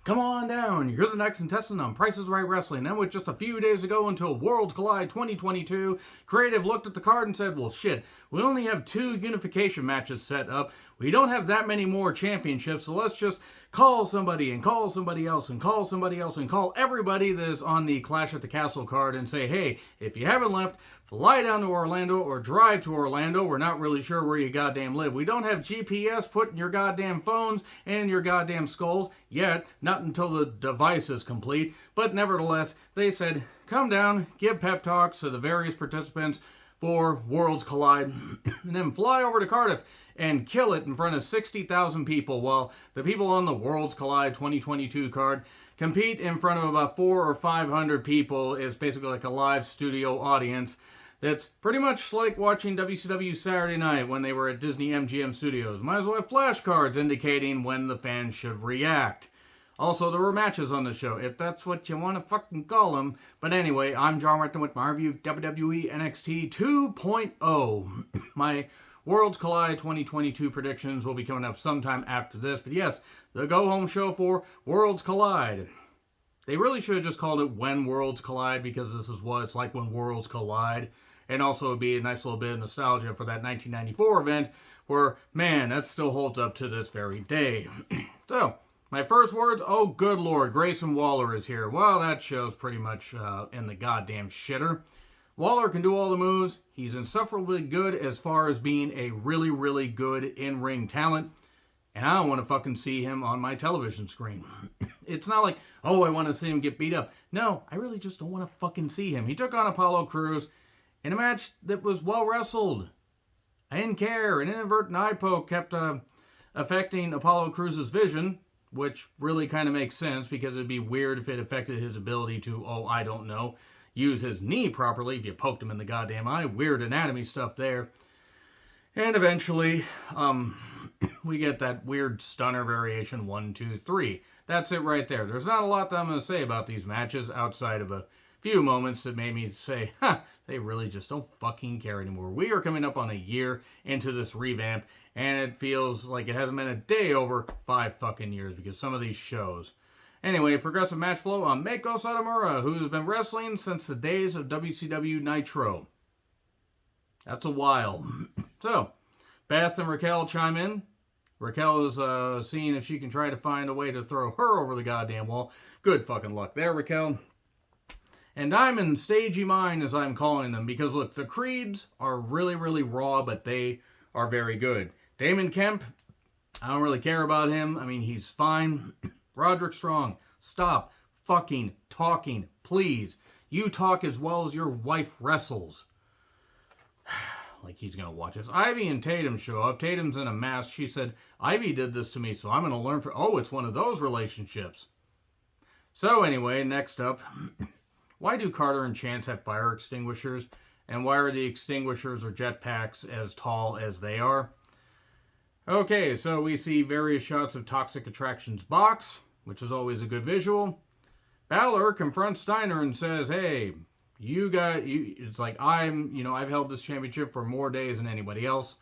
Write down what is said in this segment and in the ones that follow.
Come on down. You're the next contestant on Price is Right Wrestling. And with just a few days ago until Worlds Collide 2022, Creative looked at the card and said, well, shit, we only have 2 unification matches set up. We don't have that many more championships, so let's just call somebody and call somebody else and call somebody else and call everybody that is on the Clash at the Castle card and say, hey, if you haven't left, fly down to Orlando or drive to Orlando. We're not really sure where you goddamn live. We don't have GPS put in your goddamn phones and your goddamn skulls yet, not until the device is complete. But nevertheless, they said, come down, give pep talks to the various participants for Worlds Collide, and then fly over to Cardiff and kill it in front of 60,000 people while the people on the Worlds Collide 2022 card compete in front of about 400 or 500 people. It's basically like a live studio audience. That's pretty much like watching WCW Saturday Night when they were at Disney MGM Studios. Might as well have flashcards indicating when the fans should react. Also, there were matches on the show, if that's what you want to fucking call them. But anyway, I'm John Recton with my review of WWE NXT 2.0. My Worlds Collide 2022 predictions will be coming up sometime after this. But yes, the go-home show for Worlds Collide. They really should have just called it When Worlds Collide, because this is what it's like when worlds collide. And also it'd be a nice little bit of nostalgia for that 1994 event where, man, that still holds up to this very day. So, my first words, oh good lord, Grayson Waller is here. Well, that show's pretty much in the goddamn shitter. Waller can do all the moves. He's insufferably good as far as being a really, really good in-ring talent. And I don't want to fucking see him on my television screen. It's not like, oh, I want to see him get beat up. No, I really just don't want to fucking see him. He took on Apollo Crews in a match that was well wrestled. I didn't care. An inadvertent eye poke kept affecting Apollo Crews' vision, which really kind of makes sense because it'd be weird if it affected his ability to, oh, I don't know, use his knee properly if you poked him in the goddamn eye. Weird anatomy stuff there. And eventually, we get that weird stunner variation 1, 2, 3. That's it right there. There's not a lot that I'm going to say about these matches outside of a few moments that made me say, they really just don't fucking care anymore. We are coming up on a year into this revamp, and it feels like it hasn't been a day over 5 fucking years because some of these shows. Anyway, progressive match flow on Meiko Satomura, who's been wrestling since the days of WCW Nitro. That's a while. So, Beth and Raquel chime in. Raquel is seeing if she can try to find a way to throw her over the goddamn wall. Good fucking luck there, Raquel. And Diamond, Stagey Mine, as I'm calling them, because look, the Creeds are really, really raw, but they are very good. Damon Kemp, I don't really care about him. I mean, he's fine. Roderick Strong, stop fucking talking, please. You talk as well as your wife wrestles. Like he's going to watch this. Ivy and Tatum show up. Tatum's in a mask. She said, Ivy did this to me, so I'm going to learn from... Oh, it's one of those relationships. So anyway, next up... Why do Carter and Chance have fire extinguishers? And why are the extinguishers or jetpacks as tall as they are? Okay, so we see various shots of Toxic Attraction's box, which is always a good visual. Balor confronts Steiner and says, hey, it's like, I've held this championship for more days than anybody else.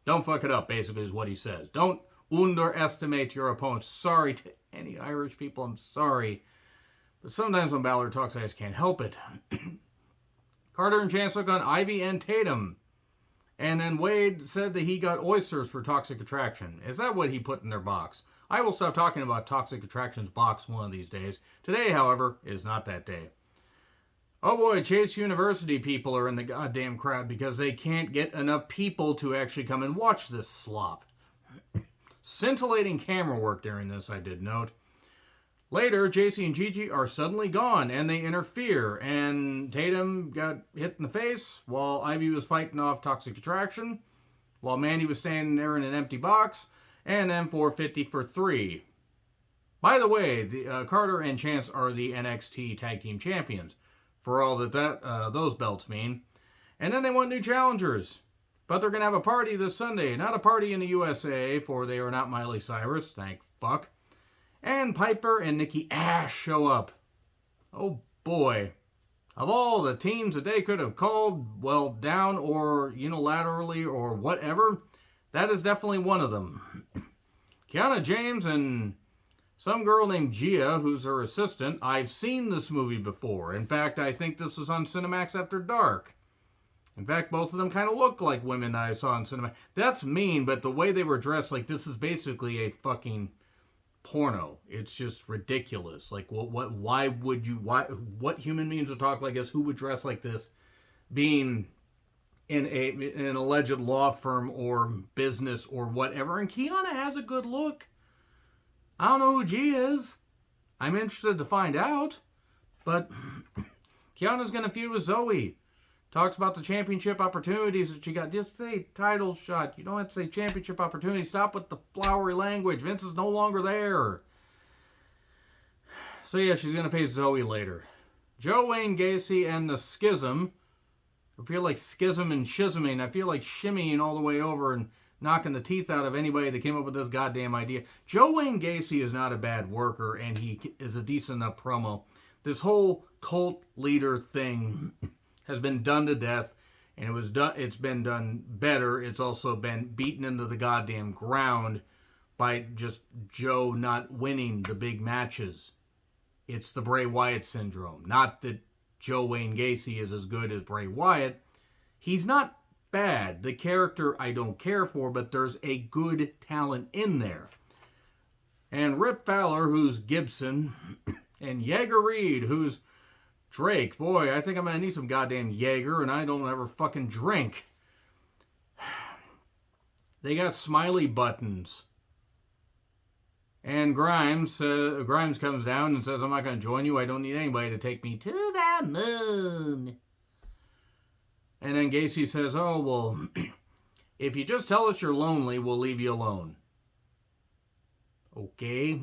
Don't fuck it up, basically, is what he says. Don't underestimate your opponent. Sorry to any Irish people, I'm sorry. But sometimes when Balor talks, I just can't help it. Carter and Chance look on Ivy and Tatum. And then Wade said that he got oysters for Toxic Attraction. Is that what he put in their box? I will stop talking about Toxic Attraction's box one of these days. Today, however, is not that day. Oh boy, Chase University people are in the goddamn crowd because they can't get enough people to actually come and watch this slop. Scintillating camera work during this, I did note. Later, JC and Gigi are suddenly gone, and they interfere, and Tatum got hit in the face while Ivy was fighting off Toxic Attraction, while Mandy was standing there in an empty box, and then 450 for 3. By the way, Carter and Chance are the NXT Tag Team Champions, for all that those belts mean. And then they want new challengers, but they're going to have a party this Sunday, not a party in the USA, for they are not Miley Cyrus, thank fuck. And Piper and Nikki Ash show up. Oh boy. Of all the teams that they could have called, well, down or unilaterally or whatever, that is definitely one of them. Kiana James and some girl named Gia, who's her assistant. I've seen this movie before. In fact, I think this was on Cinemax After Dark. In fact, both of them kind of look like women I saw on Cinemax. That's mean, but the way they were dressed, like, this is basically a fucking porno. It's just ridiculous. Like, why would you, what human beings would talk like this? Who would dress like this? Being in an alleged law firm or business or whatever. And Kiana has a good look. I don't know who G is. I'm interested to find out. But Kiana's going to feud with Zoe. Talks about the championship opportunities that she got. Just say title shot. You don't have to say championship opportunity. Stop with the flowery language. Vince is no longer there. So yeah, she's going to face Zoe later. Joe Wayne Gacy and the Schism. I feel like schism and schisming. I feel like shimmying all the way over and knocking the teeth out of anybody that came up with this goddamn idea. Joe Wayne Gacy is not a bad worker, and he is a decent enough promo. This whole cult leader thing has been done to death, and it's been done better. It's also been beaten into the goddamn ground by just Joe not winning the big matches. It's the Bray Wyatt syndrome. Not that Joe Wayne Gacy is as good as Bray Wyatt. He's not bad. The character I don't care for, but there's a good talent in there. And Rip Fowler, who's Gibson, and Jaeger Reed, who's Drake. Boy, I think I'm going to need some goddamn Jaeger, and I don't ever fucking drink. They got smiley buttons. And Grimes comes down and says, I'm not going to join you. I don't need anybody to take me to the moon. And then Gacy says, oh, well, if you just tell us you're lonely, we'll leave you alone. Okay.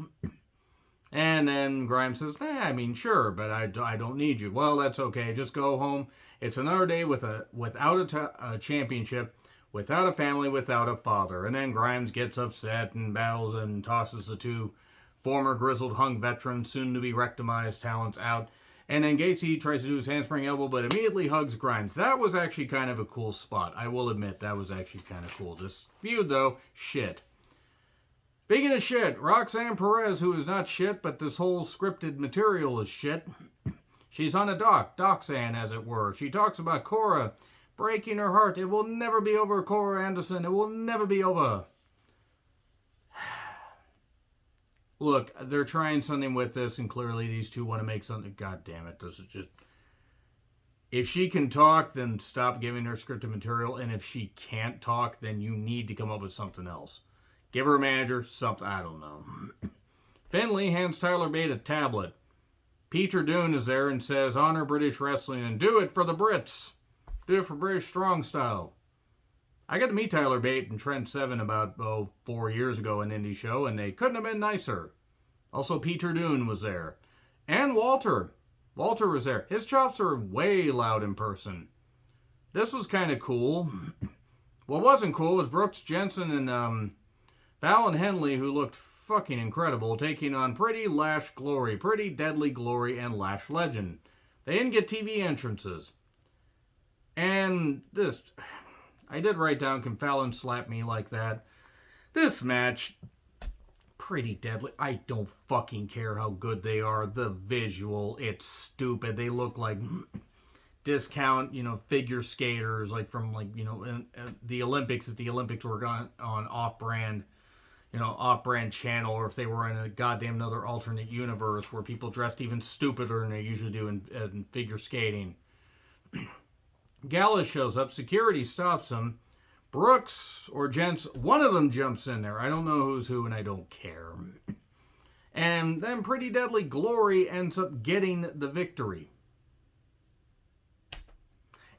And then Grimes says, I mean, sure, but I don't need you. Well, that's okay. Just go home. It's another day without a championship, without a family, without a father. And then Grimes gets upset and battles and tosses the two former grizzled hung veterans, soon to be rectimized talents out. And then Gacy tries to do his handspring elbow, but immediately hugs Grimes. That was actually kind of a cool spot. I will admit, that was actually kind of cool. This feud, though, shit. Speaking of shit, Roxanne Perez, who is not shit, but this whole scripted material is shit. She's on a doxan, as it were. She talks about Cora breaking her heart. It will never be over, Cora Anderson. It will never be over. Look, they're trying something with this, and clearly these two want to make something. God damn it, this is just... If she can talk, then stop giving her scripted material, and if she can't talk, then you need to come up with something else. Give her a manager, something, I don't know. Finlay hands Tyler Bate a tablet. Peter Dunne is there and says, honor British wrestling and do it for the Brits. Do it for British strong style. I got to meet Tyler Bate and Trent Seven about 4 years ago in an indie show, and they couldn't have been nicer. Also, Peter Dunne was there. And Walter. Walter was there. His chops are way loud in person. This was kind of cool. What wasn't cool was Brooks Jensen and Fallon Henley, who looked fucking incredible, taking on Pretty Lash Glory, Pretty Deadly Glory, and Lash Legend. They didn't get TV entrances. And this... I did write down, can Fallon slap me like that? This match, Pretty Deadly. I don't fucking care how good they are. The visual, it's stupid. They look like discount, figure skaters, like from, the Olympics, if the Olympics were on off-brand, off-brand channel, or if they were in a goddamn another alternate universe where people dressed even stupider than they usually do in figure skating. Gallus shows up. Security stops him. Brooks or Gents, one of them jumps in there. I don't know who's who, and I don't care. And then Pretty Deadly Glory ends up getting the victory.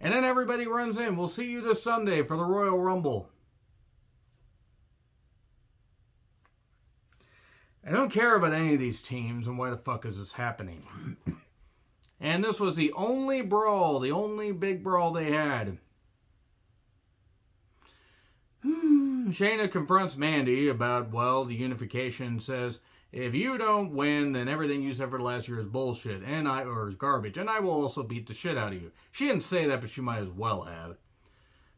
And then everybody runs in. We'll see you this Sunday for the Royal Rumble. I don't care about any of these teams, and why the fuck is this happening? And this was the only brawl, the only big brawl they had. Shayna confronts Mandy about, the unification, says, if you don't win, then everything you said for last year is bullshit, or is garbage, and I will also beat the shit out of you. She didn't say that, but she might as well have.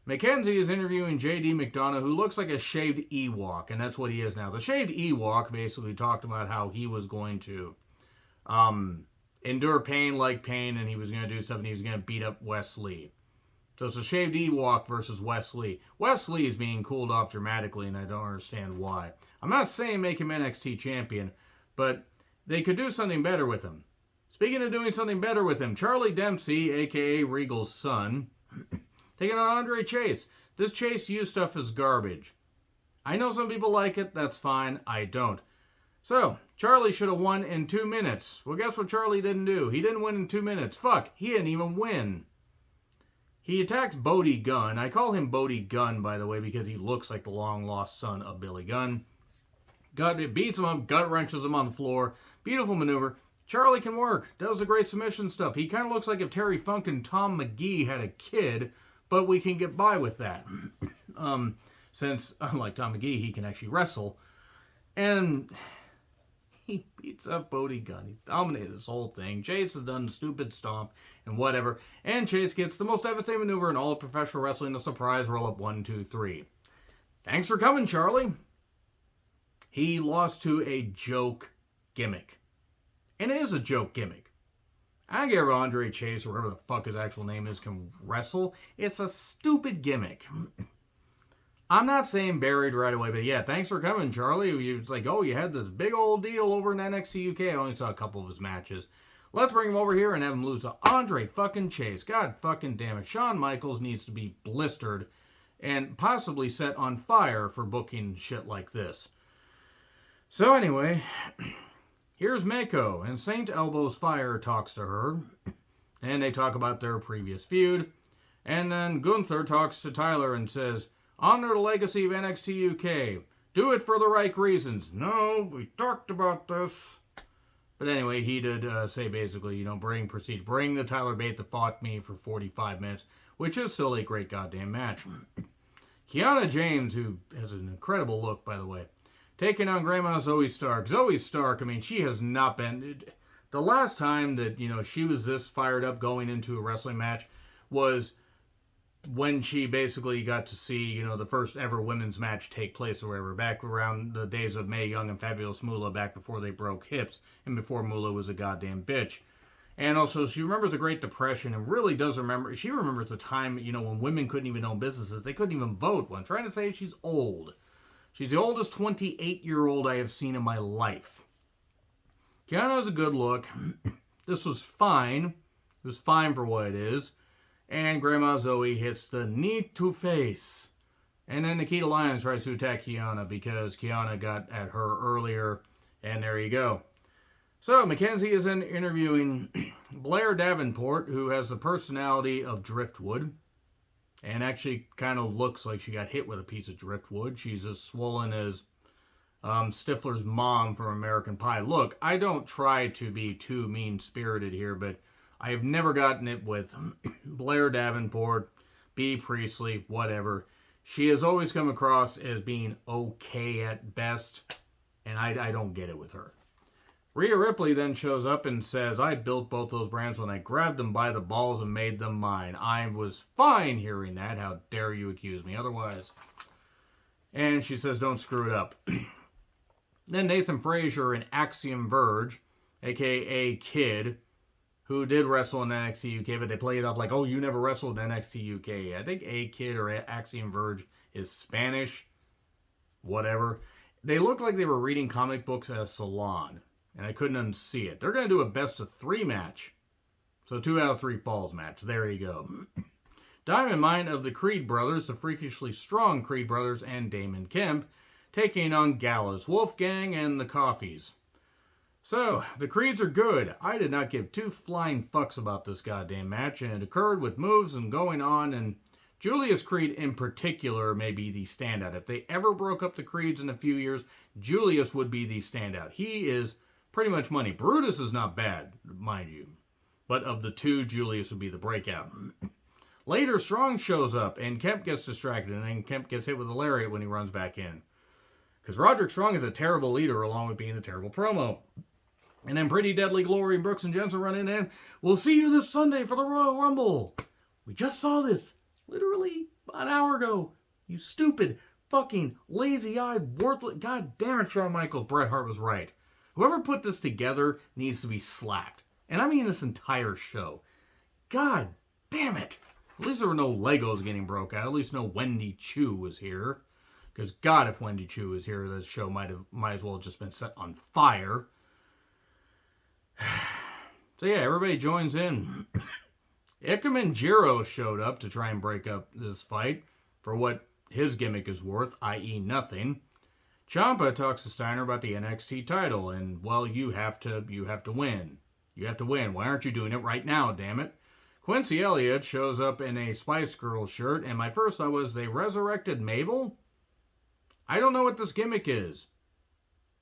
Mackenzie is interviewing J.D. McDonough, who looks like a shaved Ewok, and that's what he is now. The shaved Ewok basically talked about how he was going to endure pain like pain, and he was going to do stuff, and he was going to beat up Wes Lee. So it's a shaved Ewok versus Wes Lee. Wes Lee is being cooled off dramatically, and I don't understand why. I'm not saying make him NXT champion, but they could do something better with him. Speaking of doing something better with him, Charlie Dempsey, a.k.a. Regal's son, taking on Andre Chase. This Chase U stuff is garbage. I know some people like it. That's fine. I don't. So, Charlie should have won in 2 minutes. Well, guess what Charlie didn't do? He didn't win in 2 minutes. Fuck, he didn't even win. He attacks Bodie Gunn. I call him Bodie Gunn, by the way, because he looks like the long-lost son of Billy Gunn. Beats him up, gut wrenches him on the floor. Beautiful maneuver. Charlie can work. Does the great submission stuff. He kind of looks like if Terry Funk and Tom McGee had a kid, but we can get by with that. Since, unlike Tom McGee, he can actually wrestle. And he beats up Bodie Gunn. He's dominated this whole thing. Chase has done stupid stomp and whatever. And Chase gets the most devastating maneuver in all of professional wrestling, the surprise roll-up 1, 2, 3. Thanks for coming, Charlie. He lost to a joke gimmick. And it is a joke gimmick. I get Andre Chase, or whatever the fuck his actual name is, can wrestle. It's a stupid gimmick. I'm not saying buried right away, but yeah, thanks for coming, Charlie. It's like, oh, you had this big old deal over in NXT UK. I only saw a couple of his matches. Let's bring him over here and have him lose to Andre fucking Chase. God fucking damn it. Shawn Michaels needs to be blistered and possibly set on fire for booking shit like this. So anyway, here's Mako, and St. Elbows Fire talks to her, and they talk about their previous feud. And then Gunther talks to Tyler and says, honor the legacy of NXT UK. Do it for the right reasons. No, we talked about this. But anyway, he did say basically, bring the Tyler Bate that fought me for 45 minutes, which is still a great goddamn match. Kiana James, who has an incredible look, by the way, taking on Grandma Zoe Stark. Zoe Stark, I mean, she has not been... The last time that, she was this fired up going into a wrestling match was when she basically got to see, the first ever women's match take place or whatever, back around the days of Mae Young and Fabulous Moolah, back before they broke hips and before Moolah was a goddamn bitch. And also, she remembers the Great Depression and really does remember, she remembers the time, when women couldn't even own businesses. They couldn't even vote. Well, I'm trying to say she's old. She's the oldest 28-year-old I have seen in my life. Kiana has a good look. This was fine. It was fine for what it is. And Grandma Zoe hits the knee to face. And then Nikita Lyons tries to attack Kiana because Kiana got at her earlier. And there you go. So Mackenzie is interviewing Blair Davenport, who has the personality of Driftwood. And actually kind of looks like she got hit with a piece of driftwood. She's as swollen as Stifler's mom from American Pie. Look, I don't try to be too mean-spirited here, but I have never gotten it with Blair Davenport, Bea Priestley, whatever. She has always come across as being okay at best, and I don't get it with her. Rhea Ripley then shows up and says, I built both those brands when I grabbed them by the balls and made them mine. I was fine hearing that. How dare you accuse me otherwise? And she says, don't screw it up. Then Nathan Frazier and Axiom Verge, a.k.a. Kid, who did wrestle in NXT UK, but they play it up like, oh, you never wrestled in NXT UK. I think A Kid or Axiom Verge is Spanish. Whatever. They look like they were reading comic books at a salon. And I couldn't unsee it. They're going to do a best-of-3 match. So 2 out of 3 falls match. There you go. Diamond Mine of the Creed Brothers, the freakishly strong Creed Brothers, and Damon Kemp, taking on Gallows, Wolfgang, and the Coffees. So, the Creeds are good. I did not give 2 flying fucks about this goddamn match, and it occurred with moves and going on, and Julius Creed in particular may be the standout. If they ever broke up the Creeds in a few years, Julius would be the standout. He is pretty much money. Brutus is not bad, mind you. But of the 2, Julius would be the breakout. Later, Strong shows up, and Kemp gets distracted, and then Kemp gets hit with a lariat when he runs back in. Because Roderick Strong is a terrible leader, along with being a terrible promo. And then Pretty Deadly Glory and Brooks and Jensen run in, and we'll see you this Sunday for the Royal Rumble. We just saw this, literally an hour ago. You stupid, fucking, lazy-eyed, worthless... God damn it, Shawn Michaels. Bret Hart was right. Whoever put this together needs to be slapped. And I mean this entire show. God damn it. At least there were no Legos getting broke out. At least no Wendy Chu was here. Because God, if Wendy Chu was here, this show might as well have just been set on fire. So yeah, everybody joins in. Ikemen Jiro showed up to try and break up this fight for what his gimmick is worth, i.e. nothing. Ciampa talks to Steiner about the NXT title, and well, you have to win. You have to win. Why aren't you doing it right now, damn it? Quincy Elliott shows up in a Spice Girls shirt, and my first thought was, they resurrected Mabel? I don't know what this gimmick is.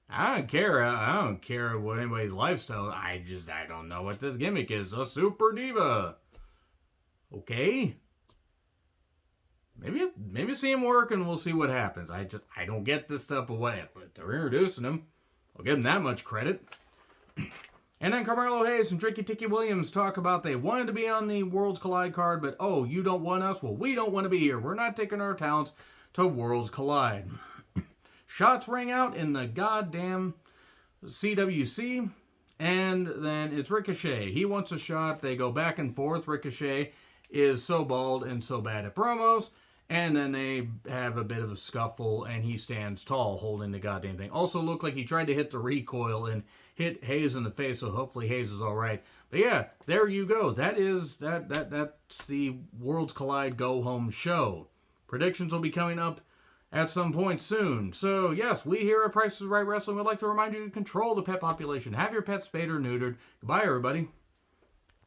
I don't care what anybody's lifestyle. I don't know what this gimmick is. A super diva. Okay. Maybe see him work and we'll see what happens. I don't get this stuff away. But they're introducing him. I'll give him that much credit. And then Carmelo Hayes and Tricky Ticky Williams talk about they wanted to be on the Worlds Collide card, but oh, you don't want us? Well, we don't want to be here. We're not taking our talents to Worlds Collide. Shots ring out in the goddamn CWC, and then it's Ricochet. He wants a shot. They go back and forth. Ricochet is so bald and so bad at promos, and then they have a bit of a scuffle, and he stands tall holding the goddamn thing. Also looked like he tried to hit the recoil and hit Hayes in the face, so hopefully Hayes is all right. But yeah, there you go. That's the Worlds Collide Go Home show. Predictions will be coming up at some point soon. So, yes, we here at Price is Right Wrestling would like to remind you to control the pet population. Have your pets spayed or neutered. Goodbye, everybody.